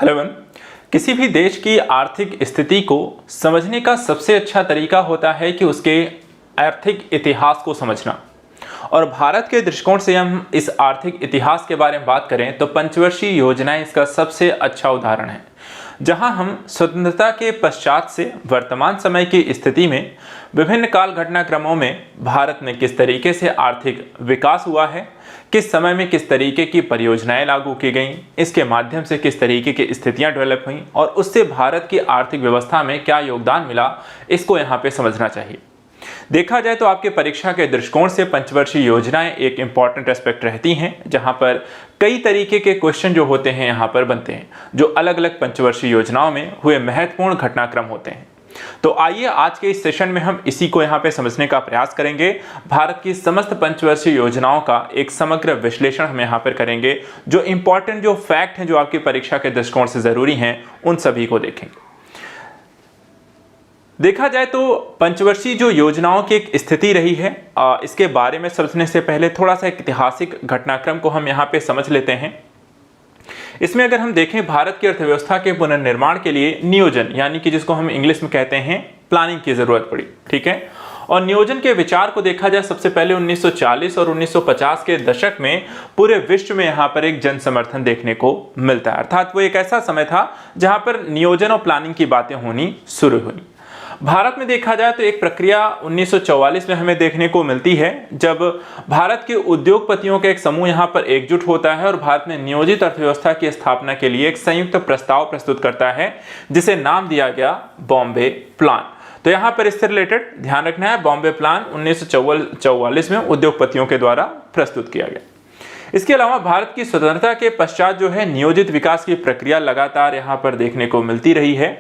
Hello everyone. किसी भी देश की आर्थिक स्थिति को समझने का सबसे अच्छा तरीका होता है कि उसके आर्थिक इतिहास को समझना। और भारत के दृष्टिकोण से हम इस आर्थिक इतिहास के बारे में बात करें तो पंचवर्षीय योजनाएं इसका सबसे अच्छा उदाहरण है, जहां हम स्वतंत्रता के पश्चात से वर्तमान समय की स्थिति में विभिन्न काल घटनाक्रमों में भारत में किस तरीके से आर्थिक विकास हुआ है, किस समय में किस तरीके की परियोजनाएं लागू की गईं, इसके माध्यम से किस तरीके की स्थितियां डेवलप हुईं और उससे भारत की आर्थिक व्यवस्था में क्या योगदान मिला, इसको यहाँ पे समझना चाहिए। देखा जाए तो आपके परीक्षा के दृष्टिकोण से पंचवर्षीय योजनाएं एक इंपॉर्टेंट एस्पेक्ट रहती हैं, जहां पर कई तरीके के क्वेश्चन जो होते हैं यहाँ पर बनते हैं, जो अलग अलग पंचवर्षीय योजनाओं में हुए महत्वपूर्ण घटनाक्रम होते हैं। तो आइए आज के इस सेशन में हम इसी को यहाँ पे समझने का प्रयास करेंगे। भारत की समस्त पंचवर्षीय योजनाओं का एक समग्र विश्लेषण हम यहाँ पर करेंगे। जो इंपॉर्टेंट जो फैक्ट हैं जो आपकी परीक्षा के दृष्टिकोण से जरूरी हैं, उन सभी को देखेंगे। देखा जाए तो पंचवर्षीय जो योजनाओं की एक स्थिति रही है, इसके बारे में समझने से पहले थोड़ा सा एक ऐतिहासिक घटनाक्रम को हम यहाँ पे समझ लेते हैं। इसमें अगर हम देखें, भारत की अर्थव्यवस्था के पुनर्निर्माण के लिए नियोजन, यानी कि जिसको हम इंग्लिश में कहते हैं प्लानिंग की जरूरत पड़ी। ठीक है। और नियोजन के विचार को देखा जाए सबसे पहले 1940 और 1950 के दशक में पूरे विश्व में यहाँ पर एक जन समर्थन देखने को मिलता है। अर्थात वो एक ऐसा समय था जहां पर नियोजन और प्लानिंग की बातें होनी शुरू हुई। भारत में देखा जाए तो एक प्रक्रिया 1944 में हमें देखने को मिलती है, जब भारत के उद्योगपतियों का एक समूह यहाँ पर एकजुट होता है और भारत में नियोजित अर्थव्यवस्था की स्थापना के लिए एक संयुक्त प्रस्ताव प्रस्तुत करता है, जिसे नाम दिया गया बॉम्बे प्लान। तो यहाँ पर इससे रिलेटेड ध्यान रखना है, बॉम्बे प्लान 1944 में उद्योगपतियों के द्वारा प्रस्तुत किया गया। इसके अलावा भारत की स्वतंत्रता के पश्चात जो है नियोजित विकास की प्रक्रिया लगातार यहाँ पर देखने को मिलती रही है।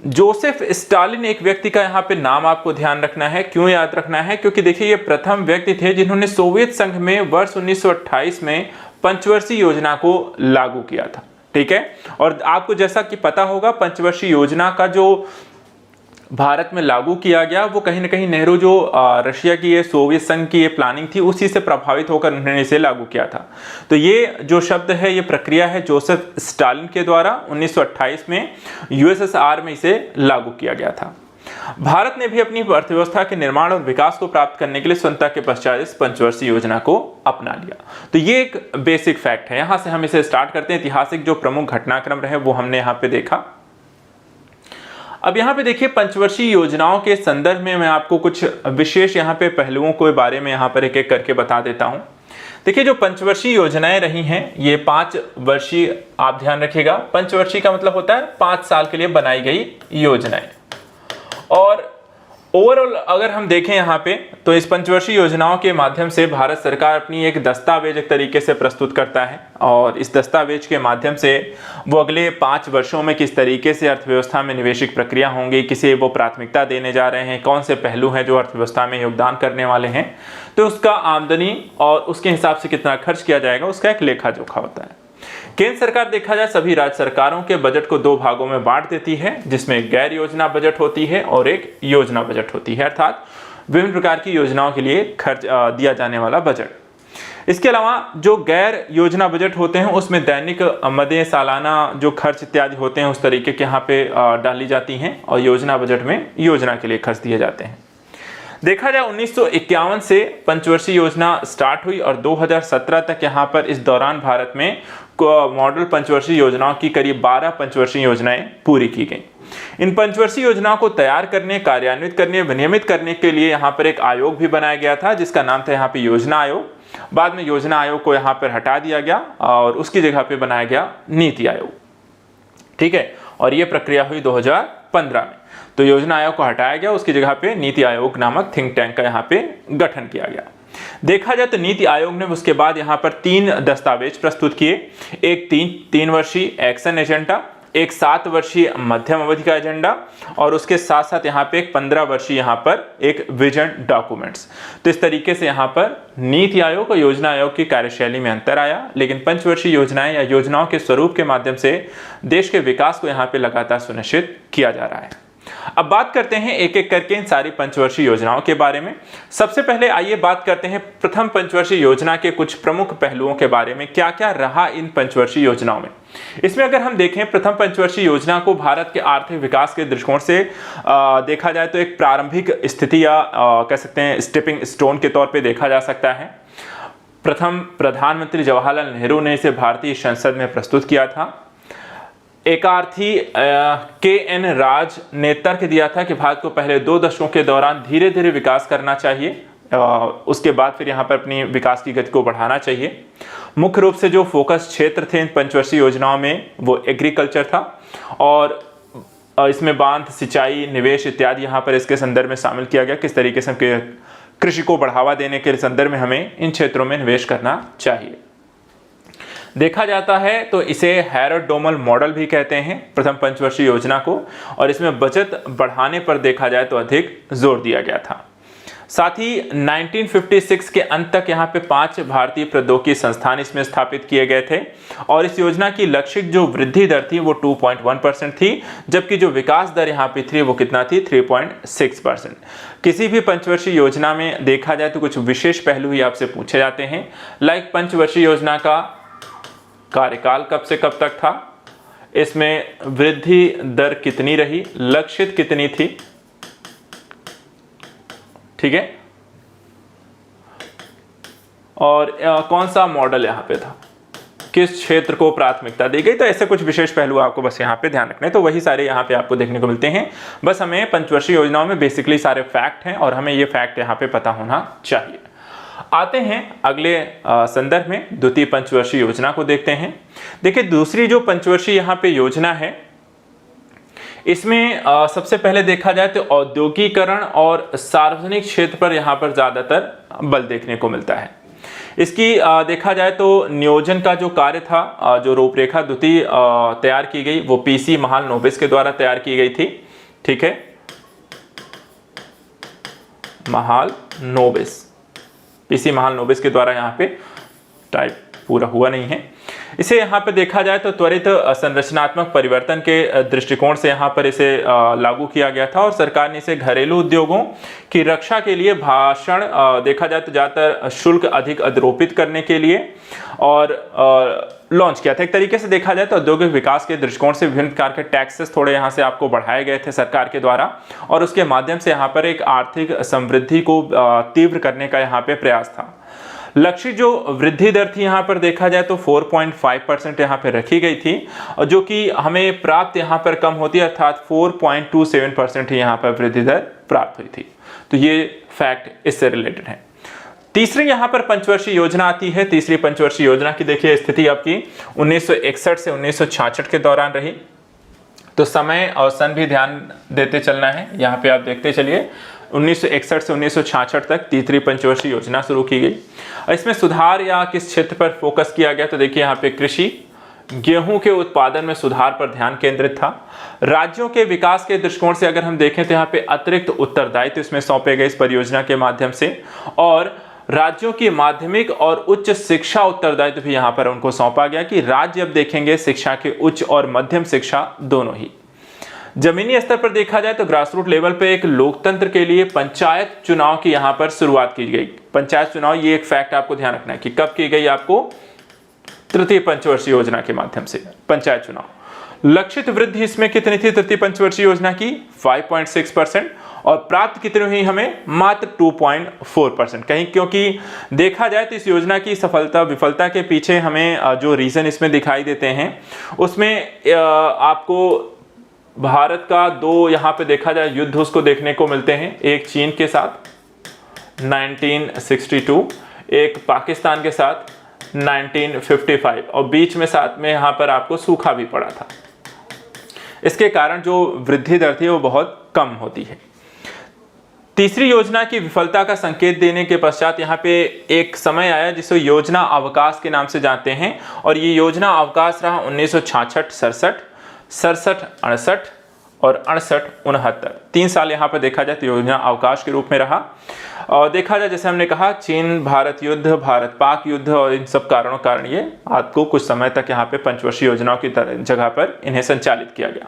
जोसेफ स्टालिन एक व्यक्ति का यहाँ पे नाम आपको ध्यान रखना है। क्यों याद रखना है? क्योंकि देखिए ये प्रथम व्यक्ति थे जिन्होंने सोवियत संघ में वर्ष 1928 में पंचवर्षीय योजना को लागू किया था। ठीक है। और आपको जैसा कि पता होगा, पंचवर्षीय योजना का जो भारत में लागू किया गया वो कहीं ना कहीं नेहरू जो रशिया की ये सोवियत संघ की ये प्लानिंग थी, उसी से प्रभावित होकर उन्होंने इसे लागू किया था। तो ये जो शब्द है, ये प्रक्रिया है जोसेफ स्टालिन के द्वारा 1928 में यूएसएसआर में इसे लागू किया गया था। भारत ने भी अपनी अर्थव्यवस्था के निर्माण और विकास को प्राप्त करने के लिए स्वतंत्रता के पश्चात इस पंचवर्षीय योजना को अपना लिया। तो ये एक बेसिक फैक्ट है। यहां से हम इसे स्टार्ट करते हैं। ऐतिहासिक जो प्रमुख घटनाक्रम रहे वो हमने यहाँ पे देखा। अब यहाँ पे देखिए, पंचवर्षीय योजनाओं के संदर्भ में मैं आपको कुछ विशेष यहाँ पे पहलुओं के बारे में यहाँ पर एक एक करके बता देता हूँ। देखिए, जो पंचवर्षीय योजनाएं रही हैं, ये 5 वर्षीय, आप ध्यान रखिएगा, पंचवर्षीय का मतलब होता है 5 साल के लिए बनाई गई योजनाएं। और ओवरऑल अगर हम देखें यहाँ पे, तो इस पंचवर्षीय योजनाओं के माध्यम से भारत सरकार अपनी एक दस्तावेज एक तरीके से प्रस्तुत करता है, और इस दस्तावेज के माध्यम से वो अगले 5 वर्षों में किस तरीके से अर्थव्यवस्था में निवेशिक प्रक्रिया होंगी, किसे वो प्राथमिकता देने जा रहे हैं, कौन से पहलू हैं जो अर्थव्यवस्था में योगदान करने वाले हैं, तो उसका आमदनी और उसके हिसाब से कितना खर्च किया जाएगा, उसका एक लेखा जोखा होता है। केंद्र सरकार देखा जाए सभी राज्य सरकारों के बजट को 2 भागों में बांट देती है, जिसमें गैर योजना बजट होती है और एक योजना बजट होती है, अर्थात विभिन्न प्रकार की योजनाओं के लिए खर्च दिया जाने वाला बजट। इसके अलावा जो गैर योजना बजट होते हैं उसमें दैनिक, मदे, सालाना जो खर्च इत्यादि होते हैं उस तरीके के यहाँ पे डाली जाती हैं, और योजना बजट में योजना के लिए खर्च दिए जाते हैं। देखा जाए 1951 से पंचवर्षीय योजना स्टार्ट हुई और 2017 तक यहाँ पर इस दौरान भारत में मॉडल पंचवर्षीय योजनाओं की करीब 12 पंचवर्षीय योजनाएं पूरी की गई। इन पंचवर्षीय योजनाओं को तैयार करने, कार्यान्वित करने, विनियमित करने के लिए यहाँ पर एक आयोग भी बनाया गया था, जिसका नाम था यहाँ पे योजना आयोग। बाद में योजना आयोग को यहाँ पर हटा दिया गया और उसकी जगह पे बनाया गया नीति आयोग। ठीक है। और ये प्रक्रिया हुई 2015 में। तो योजना आयोग को हटाया गया, उसकी जगह पे नीति आयोग नामक थिंक टैंक का यहाँ पे गठन किया गया। देखा जाए तो नीति आयोग ने उसके बाद यहाँ पर 3 दस्तावेज प्रस्तुत किए। एक 3 वर्षीय एक्शन एजेंडा, एक 7 वर्षीय मध्यम अवधि का एजेंडा, और उसके साथ साथ यहाँ पे एक 15 वर्षीय यहाँ पर एक विजन डॉक्यूमेंट्स। तो इस तरीके से यहाँ पर नीति आयोग और योजना आयोग की कार्यशैली में अंतर आया, लेकिन पंचवर्षीय योजनाएं या योजनाओं के स्वरूप के माध्यम से देश के विकास को यहाँ पे लगातार सुनिश्चित किया जा रहा है। अब बात करते हैं एक एक करके इन सारी पंचवर्षीय योजनाओं के बारे में। सबसे पहले आइए बात करते हैं प्रथम पंचवर्षीय योजना के कुछ प्रमुख पहलुओं के बारे में, क्या क्या रहा इन पंचवर्षीय योजनाओं में। इसमें अगर हम देखें प्रथम पंचवर्षीय योजना को भारत के आर्थिक विकास के दृष्टिकोण से देखा जाए तो एक प्रारंभिक स्थिति या कह सकते हैं स्टेपिंग स्टोन के तौर पर देखा जा सकता है। प्रथम प्रधानमंत्री जवाहरलाल नेहरू ने इसे भारतीय संसद में प्रस्तुत किया था। एकार्थी के.एन. राज ने तर्क दिया था कि भारत को पहले 2 दशकों के दौरान धीरे धीरे विकास करना चाहिए, उसके बाद फिर यहाँ पर अपनी विकास की गति को बढ़ाना चाहिए। मुख्य रूप से जो फोकस क्षेत्र थे इन पंचवर्षीय योजनाओं में वो एग्रीकल्चर था और इसमें बांध, सिंचाई, निवेश इत्यादि यहाँ पर इसके संदर्भ में शामिल किया गया। किस तरीके से कृषि को बढ़ावा देने के संदर्भ में हमें इन क्षेत्रों में निवेश करना चाहिए। देखा जाता है तो इसे हैरोल्ड डोमल मॉडल भी कहते हैं प्रथम पंचवर्षीय योजना को, और इसमें बचत बढ़ाने पर देखा जाए तो अधिक जोर दिया गया था। साथ ही 1956 के अंत तक यहाँ पे 5 भारतीय प्रौद्योगिकी संस्थान इसमें स्थापित किए गए थे और इस योजना की लक्षित जो वृद्धि दर थी वो 2.1% थी, जबकि जो विकास दर यहाँ पे थी वो कितना थी 3.6%। किसी भी पंचवर्षीय योजना में देखा जाए तो कुछ विशेष पहलू ही आपसे पूछे जाते हैं, लाइक पंचवर्षीय योजना का कार्यकाल कब से कब तक था, इसमें वृद्धि दर कितनी रही, लक्षित कितनी थी, ठीक है, और कौन सा मॉडल यहां पे था, किस क्षेत्र को प्राथमिकता दी गई। तो ऐसे कुछ विशेष पहलू आपको बस यहाँ पे ध्यान रखने, तो वही सारे यहाँ पे आपको देखने को मिलते हैं। बस हमें पंचवर्षीय योजनाओं में बेसिकली सारे फैक्ट हैं और हमें ये फैक्ट यहाँ पे पता होना चाहिए। आते हैं अगले संदर्भ में द्वितीय पंचवर्षीय योजना को देखते हैं। देखिए दूसरी जो पंचवर्षीय यहाँ पे योजना है इसमें सबसे पहले देखा जाए तो औद्योगिकीकरण और सार्वजनिक क्षेत्र पर यहाँ पर ज्यादातर बल देखने को मिलता है। इसकी देखा जाए तो नियोजन का जो कार्य था, जो रूपरेखा द्वितीय तैयार की गई वो पीसी महालनोबिस के द्वारा तैयार की गई थी, ठीक है, महालनोबिस, पीसी महालनोबिस के द्वारा यहाँ पे टाइप पूरा हुआ नहीं है। इसे यहाँ पे देखा जाए तो त्वरित संरचनात्मक परिवर्तन के दृष्टिकोण से यहाँ पर इसे लागू किया गया था और सरकार ने इसे घरेलू उद्योगों की रक्षा के लिए भाषण देखा जाए तो ज़्यादातर शुल्क अधिक अधिरोपित करने के लिए और लॉन्च किया था। एक तरीके से देखा जाए तो औद्योगिक विकास के दृष्टिकोण से विभिन्न प्रकार के टैक्सेस थोड़े यहाँ से आपको बढ़ाए गए थे सरकार के द्वारा और उसके माध्यम से यहाँ पर एक आर्थिक समृद्धि को तीव्र करने का यहाँ पे प्रयास था। लक्षित जो वृद्धि दर थी यहाँ पर देखा जाए तो 4.5% यहाँ पे रखी गई थी और जो कि हमें प्राप्त यहाँ पर कम होती है, अर्थात 4.27% ही यहाँ पर वृद्धि दर प्राप्त हुई थी। तो ये फैक्ट इससे रिलेटेड है। तीसरी यहाँ पर पंचवर्षीय योजना आती है। तीसरी पंचवर्षीय योजना की देखिए स्थिति आपकी 1961 से 1966 के दौरान रही। तो समय और सन भी ध्यान देते चलना है, यहाँ पे आप देखते चलिए। 1961 से 1966 तक तीसरी पंचवर्षीय योजना शुरू की गई। इसमें सुधार या किस क्षेत्र पर फोकस किया गया तो देखिए यहाँ पे कृषि, गेहूं के उत्पादन में सुधार पर ध्यान केंद्रित था। राज्यों के विकास के दृष्टिकोण से अगर हम देखें तो यहाँ पे अतिरिक्त उत्तरदायित्व इसमें सौंपे गए इस परियोजना के माध्यम से और राज्यों की माध्यमिक और उच्च शिक्षा उत्तरदायित्व भी यहाँ पर उनको सौंपा गया कि राज्य अब देखेंगे शिक्षा के उच्च और मध्यम शिक्षा दोनों ही। जमीनी स्तर पर देखा जाए तो ग्रास रूट लेवल पे एक लोकतंत्र के लिए पंचायत चुनाव की यहाँ पर शुरुआत की गई। पंचायत चुनाव ये एक फैक्ट आपको ध्यान रखना है कि कब की गई, आपको तृतीय पंचवर्षीय योजना के माध्यम से पंचायत चुनाव। लक्षित वृद्धि इसमें कितनी थी तृतीय पंचवर्षीय योजना की 5.6% और प्राप्त कितनी हुई हमें मात्र 2.4%। कहीं क्योंकि देखा जाए तो इस योजना की सफलता विफलता के पीछे हमें जो रीजन इसमें दिखाई देते हैं उसमें आपको भारत का 2 यहाँ पे देखा जाए युद्ध उसको देखने को मिलते हैं, एक चीन के साथ 1962, एक पाकिस्तान के साथ 1955 और बीच में साथ में यहाँ पर आपको सूखा भी पड़ा था। इसके कारण जो वृद्धि दर थी वो बहुत कम होती है। तीसरी योजना की विफलता का संकेत देने के पश्चात यहाँ पे एक समय आया जिसे योजना अवकाश के नाम से जानते हैं और ये योजना अवकाश रहा 1966-67, 67-68 और 68-69। 3 साल यहाँ पर देखा जाए तो योजना अवकाश के रूप में रहा। और देखा जाए जैसे हमने कहा चीन भारत युद्ध, भारत पाक युद्ध और इन सब कारण ये आपको कुछ समय तक यहाँ पे पंचवर्षीय योजनाओं की जगह पर इन्हें संचालित किया गया।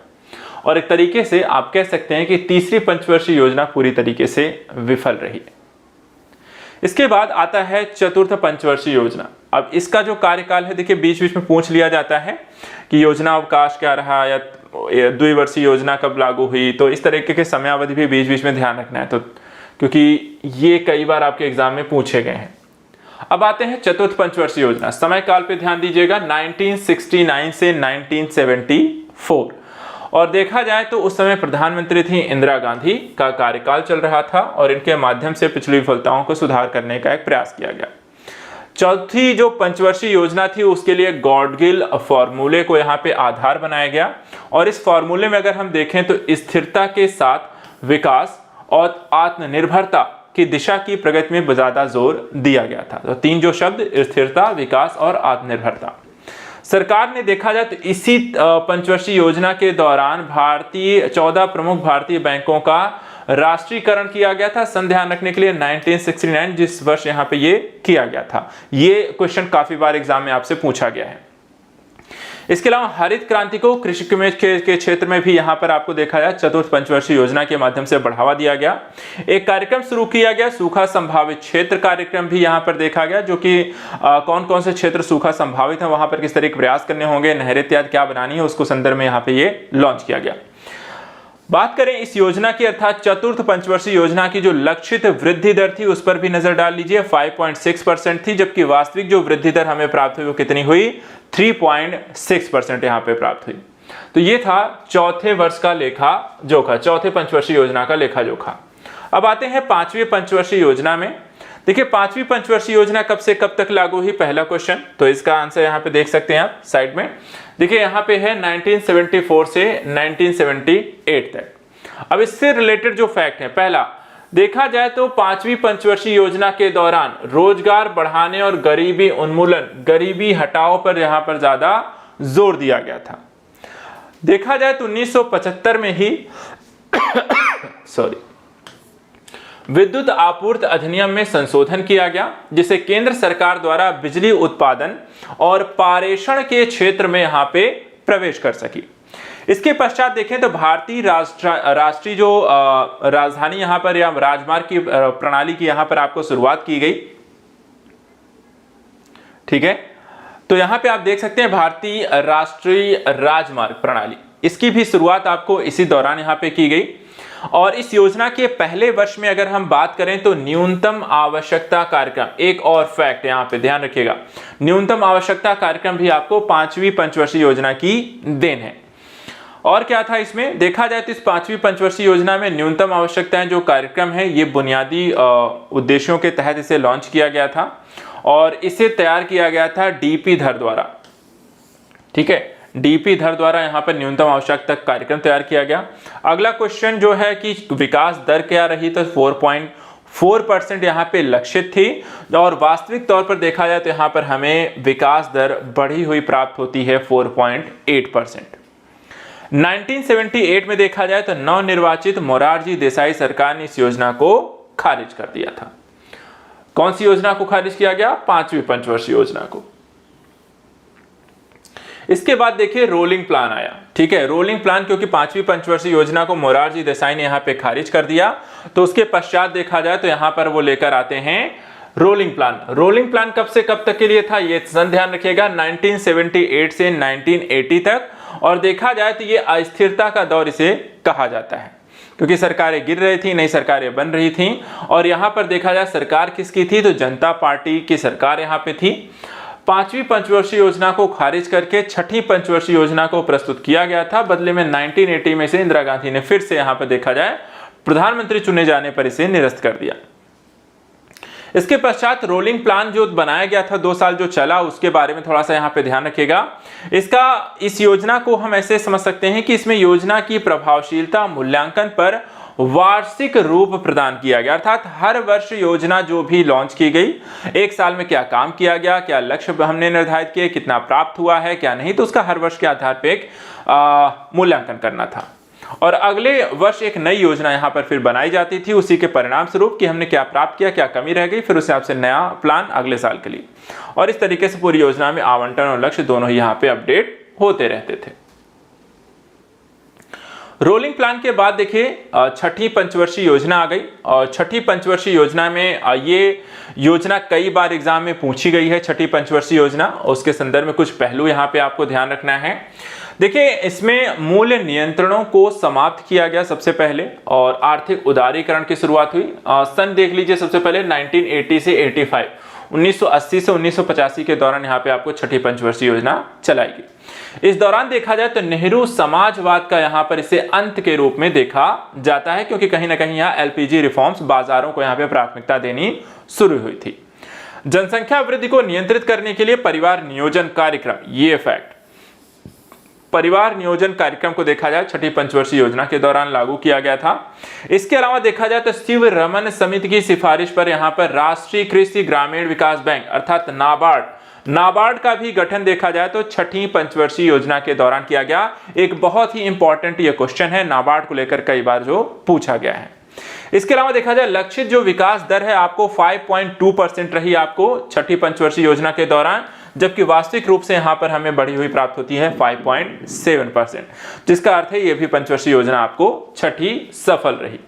और एक तरीके से आप कह सकते हैं कि तीसरी पंचवर्षीय योजना पूरी तरीके से विफल रही। इसके बाद आता है चतुर्थ पंचवर्षीय योजना। अब इसका जो कार्यकाल है, देखिए बीच बीच में पूछ लिया जाता है कि योजना अवकाश क्या रहा या द्विवर्षीय योजना कब लागू हुई, तो इस तरीके के समयावधि भी बीच बीच में ध्यान रखना है, तो क्योंकि ये कई बार आपके एग्जाम में पूछे गए हैं। अब आते हैं चतुर्थ पंचवर्षीय योजना। समय काल पे ध्यान दीजिएगा, 1969 से 1974। और देखा जाए तो उस समय प्रधानमंत्री थी इंदिरा गांधी का कार्यकाल चल रहा था और इनके माध्यम से पिछली विफलताओं को सुधार करने का एक प्रयास किया गया। चौथी जो पंचवर्षीय योजना थी उसके लिए गॉडगिल फॉर्मूले को यहाँ पे आधार बनाया गया और इस फॉर्मूले में अगर हम देखें तो स्थिरता के साथ विकास और आत्मनिर्भरता की दिशा की प्रगति में ज्यादा जोर दिया गया था। तो तीन जो शब्द, स्थिरता, विकास और आत्मनिर्भरता। सरकार ने देखा जाए तो इसी पंचवर्षीय योजना के दौरान 14 प्रमुख भारतीय बैंकों का राष्ट्रीयकरण किया गया था। सन ध्यान रखने के लिए 1969 जिस वर्ष यहाँ पे ये किया गया था। ये क्वेश्चन काफी बार एग्जाम में आपसे पूछा गया है। इसके अलावा हरित क्रांति को कृषि के क्षेत्र में भी यहाँ पर आपको देखा जाए चतुर्थ पंचवर्षीय योजना के माध्यम से बढ़ावा दिया गया। एक कार्यक्रम शुरू किया गया, सूखा संभावित क्षेत्र कार्यक्रम भी यहाँ पर देखा गया, जो कि कौन कौन से क्षेत्र सूखा संभावित है, वहां पर किस तरह के प्रयास करने होंगे, नहरें इत्यादि क्या बनानी है, उसको संदर्भ में यहाँ पे ये लॉन्च किया गया। बात करें इस योजना की अर्थात चतुर्थ पंचवर्षीय योजना की जो लक्षित वृद्धि दर थी उस पर भी नजर डाल लीजिए। 5.6% थी, जबकि वास्तविक जो वृद्धि दर हमें प्राप्त हुई वो कितनी हुई, 3.6% यहाँ पे प्राप्त हुई। तो ये था चौथे वर्ष का लेखा जोखा, चौथे पंचवर्षीय योजना का लेखा जोखा। अब आते हैं पांचवी पंचवर्षीय योजना में। देखिए पांचवी पंचवर्षीय योजना कब से कब तक लागू हुई, पहला क्वेश्चन। तो इसका आंसर यहाँ पे देख सकते हैं आप साइड में। देखिए यहाँ पे है 1974 से 1978 तक। अब इससे रिलेटेड जो फैक्ट है, पहला देखा जाए तो पांचवी पंचवर्षीय योजना के दौरान रोजगार बढ़ाने और गरीबी उन्मूलन, गरीबी हटाओ पर यहाँ पर ज्यादा जोर दिया गया था। देखा जाए तो 1975 में ही विद्युत आपूर्ति अधिनियम में संशोधन किया गया, जिसे केंद्र सरकार द्वारा बिजली उत्पादन और पारेषण के क्षेत्र में यहां पे प्रवेश कर सकी। इसके पश्चात देखें तो भारतीय राष्ट्रीय जो राजधानी यहां पर या राजमार्ग की प्रणाली की यहां पर आपको शुरुआत की गई। ठीक है, तो यहां पे आप देख सकते हैं भारतीय राष्ट्रीय राजमार्ग प्रणाली, इसकी भी शुरुआत आपको इसी दौरान यहां पे की गई। और इस योजना के पहले वर्ष में अगर हम बात करें तो न्यूनतम आवश्यकता कार्यक्रम, एक और फैक्ट यहां पे ध्यान रखिएगा, न्यूनतम आवश्यकता कार्यक्रम भी आपको पांचवी पंचवर्षीय योजना की देन है। और क्या था इसमें, देखा जाए तो इस पांचवी पंचवर्षीय योजना में न्यूनतम आवश्यकताएं जो कार्यक्रम है ये बुनियादी उद्देश्यों के तहत इसे लॉन्च किया गया था और इसे तैयार किया गया था डीपी धर द्वारा। ठीक है, डीपी धर द्वारा यहां पर न्यूनतम आवश्यकता कार्यक्रम तैयार किया गया। अगला क्वेश्चन जो है कि विकास दर क्या रही, तो 4.4% यहां पे लक्षित थी और वास्तविक तौर पर देखा जाए तो यहां पर हमें विकास दर बढ़ी हुई प्राप्त होती है 4.8%। 1978 में देखा जाए तो नवनिर्वाचित मोरारजी देसाई सरकार ने इस योजना को खारिज कर दिया था। कौन सी योजना को खारिज किया गया, पांचवी पंचवर्षीय योजना को। इसके बाद देखिए रोलिंग प्लान आया। ठीक है, रोलिंग प्लान क्योंकि पांचवी पंचवर्षीय योजना को मोरारजी देसाई ने यहां पे खारिज कर दिया, तो उसके पश्चात देखा जाए तो यहां पर वो लेकर आते हैं रोलिंग प्लान। रोलिंग प्लान कब से कब तक के लिए था, ये ध्यान रखिएगा, 1978 से 1980 तक। और देखा जाए तो ये अस्थिरता का दौर इसे कहा जाता है क्योंकि सरकारें गिर रही थी, नई सरकारें बन रही थी। और यहां पर देखा जाए सरकार किसकी थी, तो जनता पार्टी की सरकार यहां पे थी। पांचवी पंचवर्षीय योजना को खारिज करके छठी पंचवर्षीय योजना को प्रस्तुत किया गया था। बदले में 1980 में से इंदिरा गांधी ने फिर से यहां पर देखा जाए प्रधानमंत्री चुने जाने पर इसे निरस्त कर दिया। इसके पश्चात रोलिंग प्लान जो बनाया गया था 2 साल जो चला, उसके बारे में थोड़ा सा यहाँ पे ध्यान रखिएगा। इस योजना को हम ऐसे समझ सकते हैं कि इसमें योजना की प्रभावशीलता मूल्यांकन पर वार्षिक रूप प्रदान किया गया, अर्थात हर वर्ष योजना जो भी लॉन्च की गई, एक साल में क्या काम किया गया, क्या लक्ष्य हमने निर्धारित किए, कितना प्राप्त हुआ है क्या नहीं, तो उसका हर वर्ष के आधार पर एक मूल्यांकन करना था। और अगले वर्ष एक नई योजना यहां पर फिर बनाई जाती थी उसी के परिणाम स्वरूप कि हमने क्या प्राप्त किया, क्या कमी रह गई, फिर उस हिसाब से नया प्लान अगले साल के लिए। और इस तरीके से पूरी योजना में आवंटन और लक्ष्य दोनों ही यहां पे अपडेट होते रहते थे। रोलिंग प्लान के बाद देखिए छठी पंचवर्षीय योजना आ गई और छठी पंचवर्षीय योजना में ये योजना कई बार एग्जाम में पूछी गई है। छठी पंचवर्षीय योजना, उसके संदर्भ में कुछ पहलू यहाँ पे आपको ध्यान रखना है। देखिए इसमें मूल्य नियंत्रणों को समाप्त किया गया सबसे पहले और आर्थिक उदारीकरण की शुरुआत हुई। सन देख लीजिए सबसे पहले 1980 से 85, 1980 से 1985 के दौरान यहाँ पे आपको छठी पंचवर्षीय योजना चलाएगी। इस दौरान देखा जाए तो नेहरू समाजवाद का यहाँ पर इसे अंत के रूप में देखा जाता है, क्योंकि कहीं ना कहीं यहाँ एलपीजी रिफॉर्म्स, बाजारों को यहाँ पे प्राथमिकता देनी शुरू हुई थी। जनसंख्या वृद्धि को नियंत्रित करने के लिए परिवार नियोजन कार्यक्रम, ये फैक्ट, परिवार नियोजन कार्यक्रम को देखा जाए छठी पंचवर्षीय योजना के दौरान लागू किया गया था। इसके अलावा देखा जाए तो शिव रमन समिति की सिफारिश पर यहाँ पर राष्ट्रीय कृषि ग्रामीण विकास बैंक अर्थात नाबार्ड का भी गठन देखा जाए तो छठी पंचवर्षीय योजना के दौरान किया गया। एक बहुत ही इंपॉर्टेंट ये क्वेश्चन है, नाबार्ड को लेकर कई बार जो पूछा गया है। इसके अलावा देखा जाए लक्षित जो विकास दर है आपको 5.2% रही आपको छठी पंचवर्षीय योजना के दौरान, जबकि वास्तविक रूप से यहां पर हमें बढ़ी हुई प्राप्त होती है 5.7%, जिसका अर्थ है यह भी पंचवर्षीय योजना आपको छठी सफल रही।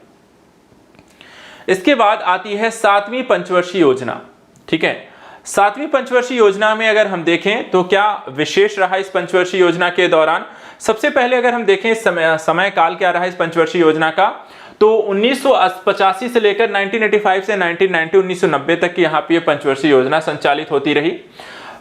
इसके बाद आती है सातवीं पंचवर्षीय योजना। ठीक है, सातवीं पंचवर्षीय योजना में अगर हम देखें तो क्या विशेष रहा इस पंचवर्षीय योजना के दौरान। सबसे पहले अगर हम देखें समय काल क्या रहा इस पंचवर्षीय योजना का, तो 1985 से लेकर 1985 से 1990 तक की यहाँ पे पंचवर्षीय योजना संचालित होती रही।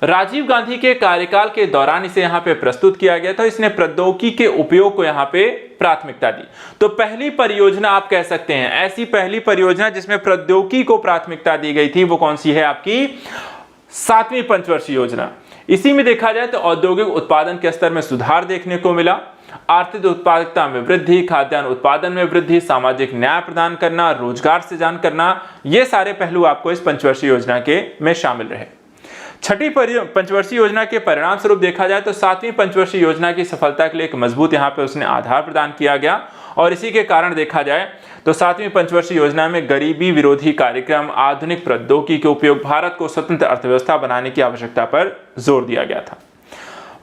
राजीव गांधी के कार्यकाल के दौरान इसे यहाँ पे प्रस्तुत किया गया था। इसने प्रौद्योगिकी के उपयोग को यहाँ पे प्राथमिकता दी। तो पहली परियोजना आप कह सकते हैं, ऐसी पहली परियोजना जिसमें प्रौद्योगिकी को प्राथमिकता दी गई थी, वो कौन सी है, आपकी सातवीं पंचवर्षीय योजना। इसी में देखा जाए तो औद्योगिक उत्पादन के स्तर में सुधार देखने को मिला, आर्थिक उत्पादकता में वृद्धि, खाद्यान्न उत्पादन में वृद्धि, सामाजिक न्याय प्रदान करना, रोजगार सृजन करना, ये सारे पहलू आपको इस पंचवर्षीय योजना के में शामिल रहे। छठी पंचवर्षीय योजना के परिणाम स्वरूप देखा जाए तो सातवीं पंचवर्षीय योजना की सफलता के लिए एक मजबूत यहाँ पे उसने आधार प्रदान किया गया और इसी के कारण देखा जाए तो सातवीं पंचवर्षीय योजना में गरीबी विरोधी कार्यक्रम, आधुनिक प्रौद्योगिकी के उपयोग, भारत को स्वतंत्र अर्थव्यवस्था बनाने की आवश्यकता पर जोर दिया गया था।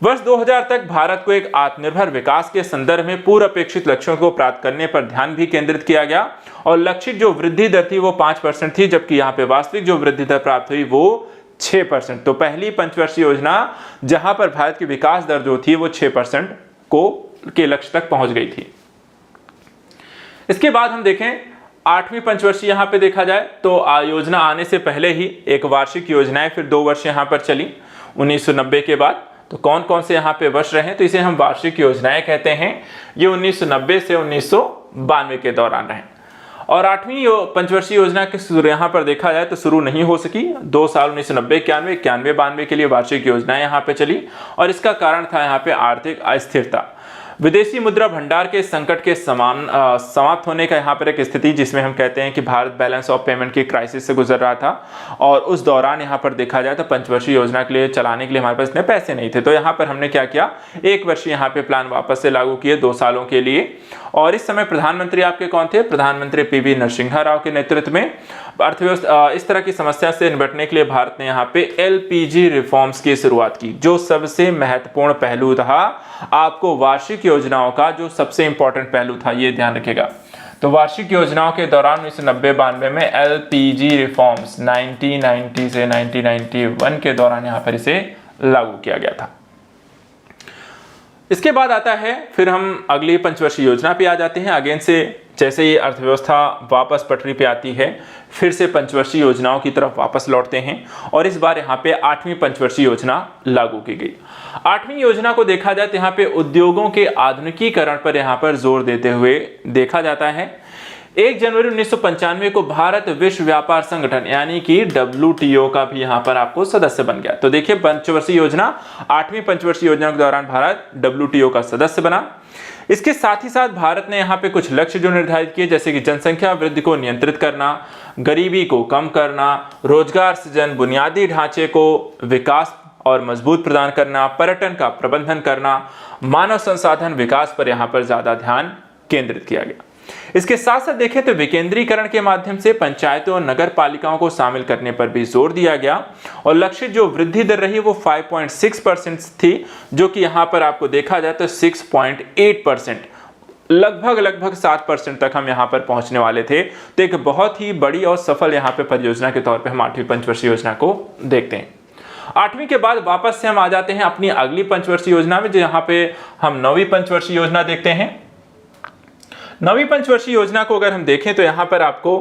वर्ष 2000 तक भारत को एक आत्मनिर्भर विकास के संदर्भ में पूर्व अपेक्षित लक्ष्यों को प्राप्त करने पर ध्यान भी केंद्रित किया गया और लक्षित जो वृद्धि दर थी वो 5% थी, जबकि यहाँ पे वास्तविक जो वृद्धि दर प्राप्त हुई वो 6%। तो पहली पंचवर्षीय योजना जहां पर भारत की विकास दर जो थी वो 6% के लक्ष्य तक पहुंच गई थी। इसके बाद हम देखें आठवीं पंचवर्षीय यहां पे देखा जाए तो योजना आने से पहले ही एक वार्षिक योजना है, फिर 2 वर्ष यहां पर चली 1990 के बाद। तो कौन कौन से यहाँ पे वर्ष रहे, तो इसे हम वार्षिक योजनाएं कहते हैं। ये 1990 से 1992 के दौरान रहे। और आठवीं पंचवर्षीय योजना के यहाँ पर देखा जाए तो शुरू नहीं हो सकी। 2 साल 1990, 91, 92 के लिए वार्षिक योजनाएं यहाँ पे चली और इसका कारण था यहाँ पे आर्थिक अस्थिरता, विदेशी मुद्रा भंडार के संकट के समाप्त होने का यहाँ पर एक स्थिति, जिसमें हम कहते हैं कि भारत बैलेंस ऑफ पेमेंट की क्राइसिस से गुजर रहा था और उस दौरान यहाँ पर देखा जाए तो पंचवर्षीय योजना के लिए चलाने के लिए हमारे पास इतने पैसे नहीं थे। तो यहाँ पर हमने क्या किया, 1 वर्ष यहाँ पे प्लान वापस से लागू किए 2 सालों के लिए। और इस समय प्रधानमंत्री आपके कौन थे, प्रधानमंत्री पीवी नरसिम्हा राव के नेतृत्व में अर्थव्यवस्था इस तरह की समस्या से निपटने के लिए भारत ने यहाँ पे एलपीजी रिफॉर्म्स की शुरुआत की। जो सबसे महत्वपूर्ण पहलू था आपको वार्षिक योजनाओं का, जो सबसे इंपॉर्टेंट पहलू था, ये ध्यान रखिएगा। तो वार्षिक योजनाओं के दौरान 1990-92 में एलपीजी रिफॉर्म्स 1990 से 1991 के दौरान यहाँ पर इसे लागू किया गया था। इसके बाद आता है, फिर हम अगली पंचवर्षीय योजना पे आ जाते हैं। अगेन से जैसे ही अर्थव्यवस्था वापस पटरी पे आती है, फिर से पंचवर्षीय योजनाओं की तरफ वापस लौटते हैं और इस बार यहाँ पे 8वीं पंचवर्षीय योजना लागू की गई। 8वीं योजना को देखा जाए तो यहाँ पे उद्योगों के आधुनिकीकरण पर यहाँ पर जोर देते हुए देखा जाता है। 1 जनवरी 1995 को भारत विश्व व्यापार संगठन यानी कि WTO का भी यहाँ पर आपको सदस्य बन गया। तो देखिए पंचवर्षीय योजना, 8वीं पंचवर्षीय योजना के दौरान भारत WTO का सदस्य बना। इसके साथ ही साथ भारत ने यहाँ पे कुछ लक्ष्य जो निर्धारित किए, जैसे कि जनसंख्या वृद्धि को नियंत्रित करना, गरीबी को कम करना, रोजगार सृजन, बुनियादी ढांचे को विकास और मजबूत प्रदान करना, पर्यटन का प्रबंधन करना, मानव संसाधन विकास पर यहाँ पर ज्यादा ध्यान केंद्रित किया गया। इसके साथ साथ देखें तो विकेंद्रीकरण के माध्यम से पंचायतों और नगर पालिकाओं को शामिल करने पर भी जोर दिया गया और लक्षित जो वृद्धि दर रही वो 5.6% थी, जो कि यहाँ पर आपको देखा जाए तो 6.8% लगभग 7% तक हम यहाँ पर पहुंचने वाले थे। तो एक बहुत ही बड़ी और सफल यहाँ पे परियोजना के तौर पे हम 8वीं पंचवर्षीय योजना को देखते हैं। 8वीं के बाद वापस से हम आ जाते हैं अपनी अगली पंचवर्षीय योजना में, जहाँ पे हम 9वीं पंचवर्षीय योजना देखते हैं। 9वीं पंचवर्षीय योजना को अगर हम देखें तो यहाँ पर आपको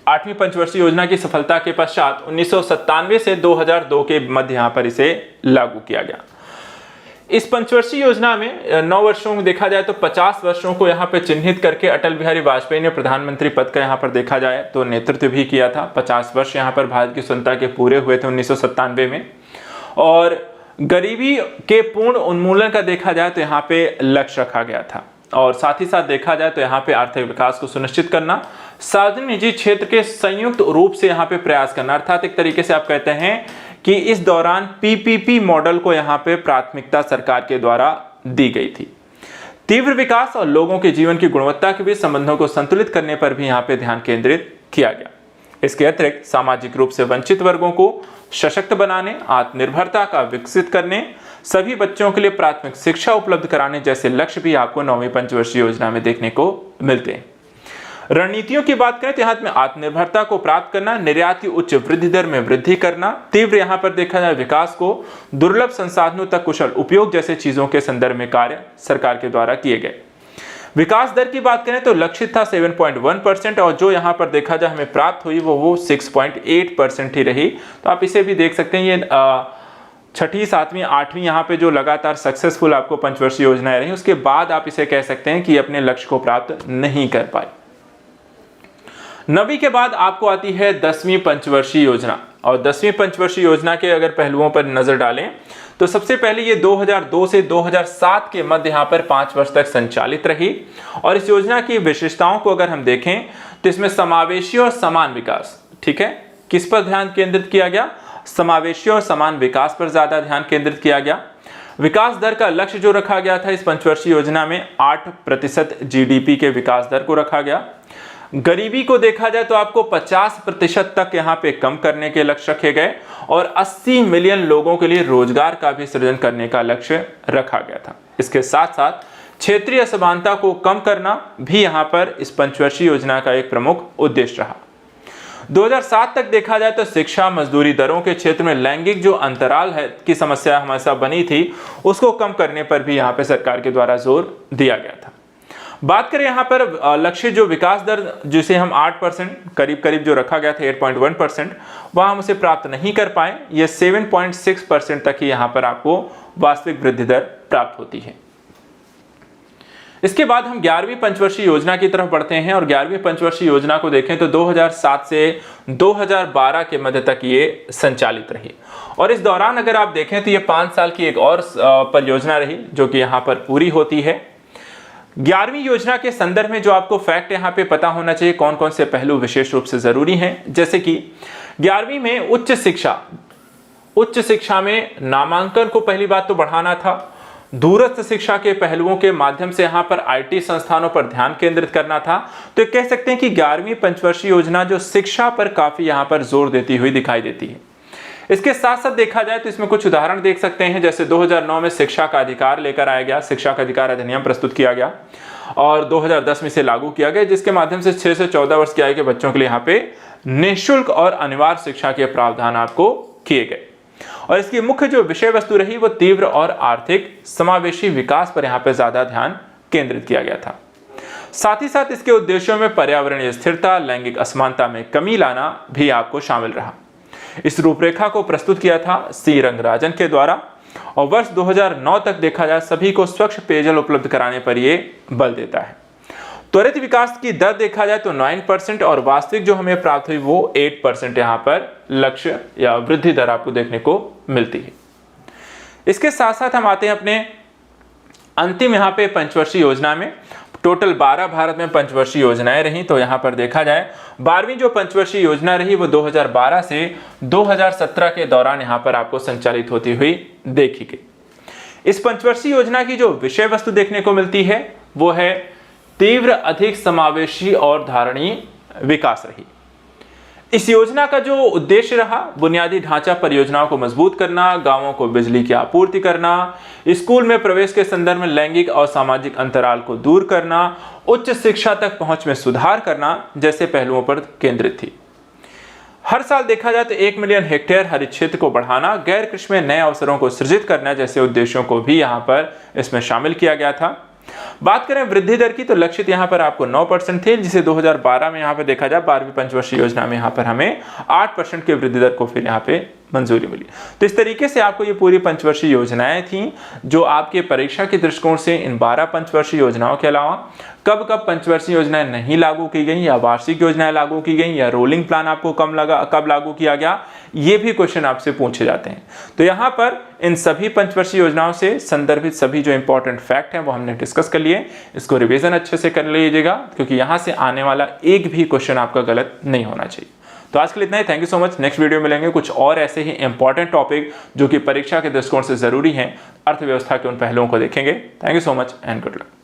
8वीं पंचवर्षीय योजना की सफलता के पश्चात 1997 से 2002 के मध्य यहाँ पर इसे लागू किया गया। इस पंचवर्षीय योजना में 9 वर्षों में देखा जाए तो 50 वर्षों को यहाँ पे चिन्हित करके अटल बिहारी वाजपेयी ने प्रधानमंत्री पद का यहाँ पर देखा जाए तो नेतृत्व भी किया था। 50 वर्ष यहाँ पर भारत की स्वतंत्रता के पूरे हुए थे 1997 में। और गरीबी के पूर्ण उन्मूलन का देखा जाए तो यहाँ पे लक्ष्य रखा गया था। और साथ ही साथ देखा जाए तो यहाँ पे आर्थिक विकास को सुनिश्चित करना, सार्वजनिक निजी क्षेत्र के संयुक्त रूप से यहाँ पे प्रयास करना, अर्थात एक तरीके से आप कहते हैं कि इस दौरान पीपीपी मॉडल को यहाँ पे प्राथमिकता सरकार के द्वारा दी गई थी। तीव्र विकास और लोगों के जीवन की गुणवत्ता के बीच संबंधों को संतुलित करने पर भी यहाँ पे ध्यान केंद्रित किया गया। इसके अतिरिक्त सामाजिक रूप से वंचित वर्गों को सशक्त बनाने, आत्मनिर्भरता का विकसित करने, सभी बच्चों के लिए प्राथमिक शिक्षा उपलब्ध कराने जैसे लक्ष्य भी आपको 9वीं पंचवर्षीय योजना में देखने को मिलते हैं। रणनीतियों की बात करें तो यहाँ में आत्मनिर्भरता को प्राप्त करना, निर्यात की उच्च वृद्धि दर में वृद्धि करना, तीव्र यहाँ पर देखा जाए विकास को, दुर्लभ संसाधनों तक कुशल उपयोग जैसे चीजों के संदर्भ में कार्य सरकार के द्वारा किए गए। विकास दर की बात करें तो लक्षित था 7.1% और जो यहाँ पर देखा जाए हमें प्राप्त हुई वो 6.8% ही रही। तो आप इसे भी देख सकते हैं, ये छठी, 7वीं, 8वीं यहाँ पे जो लगातार सक्सेसफुल आपको पंचवर्षीय योजनाएं रही, उसके बाद आप इसे कह सकते हैं कि अपने लक्ष्य को प्राप्त नहीं कर पाए। 9वीं के बाद आपको आती है 10वीं पंचवर्षीय योजना। और 10वीं पंचवर्षीय योजना के अगर पहलुओं पर नजर डालें तो सबसे पहले ये 2002 से 2007 के मध्य यहाँ पर 5 वर्ष तक संचालित रही। और इस योजना की विशेषताओं को अगर हम देखें तो इसमें समावेशी और समान विकास, ठीक है, किस पर ध्यान केंद्रित किया गया? समावेशी और समान विकास पर ज्यादा ध्यान केंद्रित किया गया। विकास दर का लक्ष्य जो रखा गया था इस पंचवर्षीय योजना में 8% जीडीपी के विकास दर को रखा गया। गरीबी को देखा जाए तो आपको 50% तक यहाँ पे कम करने के लक्ष्य रखे गए और 80 मिलियन लोगों के लिए रोजगार का भी सृजन करने का लक्ष्य रखा गया था। इसके साथ साथ क्षेत्रीय असमानता को कम करना भी यहाँ पर इस पंचवर्षीय योजना का एक प्रमुख उद्देश्य रहा। 2007 तक देखा जाए तो शिक्षा, मजदूरी दरों के क्षेत्र में लैंगिक जो अंतराल है की समस्या हमारे साथ बनी थी, उसको कम करने पर भी यहाँ पे सरकार के द्वारा जोर दिया गया था। बात करें यहाँ पर लक्ष्य जो विकास दर जिसे हम 8% करीब जो रखा गया था 8.1%, वह हम उसे प्राप्त नहीं कर पाए। ये 7.6% तक ही यहाँ पर आपको वास्तविक वृद्धि दर प्राप्त होती है। इसके बाद हम 11वीं पंचवर्षीय योजना की तरफ बढ़ते हैं और 11वीं पंचवर्षीय योजना को देखें तो 2007 से 2012 के मध्य तक ये संचालित रही। और इस दौरान अगर आप देखें तो ये 5 साल की एक और परियोजना रही जो कि यहाँ पर पूरी होती है। 11वीं योजना के संदर्भ में जो आपको फैक्ट यहाँ पे पता होना चाहिए, कौन कौन से पहलू विशेष रूप से जरूरी हैं, जैसे कि 11वीं में उच्च शिक्षा में नामांकन को पहली बात तो बढ़ाना था। दूरस्थ शिक्षा के पहलुओं के माध्यम से यहाँ पर आईटी संस्थानों पर ध्यान केंद्रित करना था। तो कह सकते हैं कि 11वीं पंचवर्षीय योजना जो शिक्षा पर काफी यहाँ पर जोर देती हुई दिखाई देती है। इसके साथ साथ देखा जाए तो इसमें कुछ उदाहरण देख सकते हैं, जैसे 2009 में शिक्षा का अधिकार लेकर आया गया, शिक्षा का अधिकार अधिनियम प्रस्तुत किया गया और 2010 में इसे लागू किया गया, जिसके माध्यम से 6 से 14 वर्ष की आयु के बच्चों के लिए यहाँ पे निःशुल्क और अनिवार्य शिक्षा के प्रावधान आपको किए गए। और इसकी मुख्य जो विषय वस्तु रही वो तीव्र और आर्थिक समावेशी विकास पर यहाँ पे ज्यादा ध्यान केंद्रित किया गया था। साथ ही साथ इसके उद्देश्यों में पर्यावरणीय स्थिरता, लैंगिक असमानता में कमी लाना भी आपको शामिल रहा। इस रूपरेखा को प्रस्तुत किया था सी रंगराजन के द्वारा और वर्ष 2009 तक देखा जाए सभी को स्वच्छ पेयजल उपलब्ध कराने पर यह बल देता है। त्वरित विकास की दर देखा जाए तो 9% और वास्तविक जो हमें प्राप्त हुई वो 8% यहाँ पर लक्ष्य या वृद्धि दर आपको देखने को मिलती है। इसके साथ साथ हम आते हैं अपने अंतिम यहाँ पे पंचवर्षीय योजना में। टोटल 12 भारत में पंचवर्षीय योजनाएं रही। तो यहाँ पर देखा जाए 12वीं जो पंचवर्षीय योजना रही वो 2012 से 2017 के दौरान यहाँ पर आपको संचालित होती हुई देखी गई। इस पंचवर्षीय योजना की जो विषय वस्तु देखने को मिलती है वो है तीव्र, अधिक समावेशी और धारणीय विकास रही। इस योजना का जो उद्देश्य रहा, बुनियादी ढांचा परियोजनाओं को मजबूत करना, गांवों को बिजली की आपूर्ति करना, स्कूल में प्रवेश के संदर्भ में लैंगिक और सामाजिक अंतराल को दूर करना, उच्च शिक्षा तक पहुंच में सुधार करना जैसे पहलुओं पर केंद्रित थी। हर साल देखा जाए तो 1 मिलियन हेक्टेयर हरित क्षेत्र को बढ़ाना, गैर कृषि में नए अवसरों को सृजित करना जैसे उद्देश्यों को भी यहाँ पर इसमें शामिल किया गया था। बात करें वृद्धि दर की तो लक्षित यहाँ पर आपको 9% थे, जिसे 2012 में यहाँ पे देखा जाए 12वीं पंचवर्षीय योजना में यहाँ पर हमें 8% की वृद्धि दर को फिर यहाँ पे मंजूरी मिली। तो इस तरीके से आपको ये पूरी पंचवर्षीय योजनाएं थी जो आपके परीक्षा के दृष्टिकोण से इन 12 पंचवर्षीय योजनाओं के अलावा कब कब पंचवर्षीय योजनाएं नहीं लागू की गई या वार्षिक योजनाएं लागू की गई या रोलिंग प्लान आपको कब लागू किया गया, ये भी क्वेश्चन आपसे पूछे जाते हैं। तो यहाँ पर इन सभी पंचवर्षीय योजनाओं से संदर्भित सभी जो इंपॉर्टेंट फैक्ट हैं वो हमने डिस्कस कर लिए। इसको रिवीजन अच्छे से कर लीजिएगा क्योंकि यहाँ से आने वाला एक भी क्वेश्चन आपका गलत नहीं होना चाहिए। तो आज के लिए इतना ही। Thank you so much. Next video मिलेंगे कुछ और ऐसे ही इंपॉर्टेंट टॉपिक जो कि परीक्षा के दृष्टिकोण से जरूरी हैं, अर्थव्यवस्था के उन पहलुओं को देखेंगे। Thank you so much and good luck.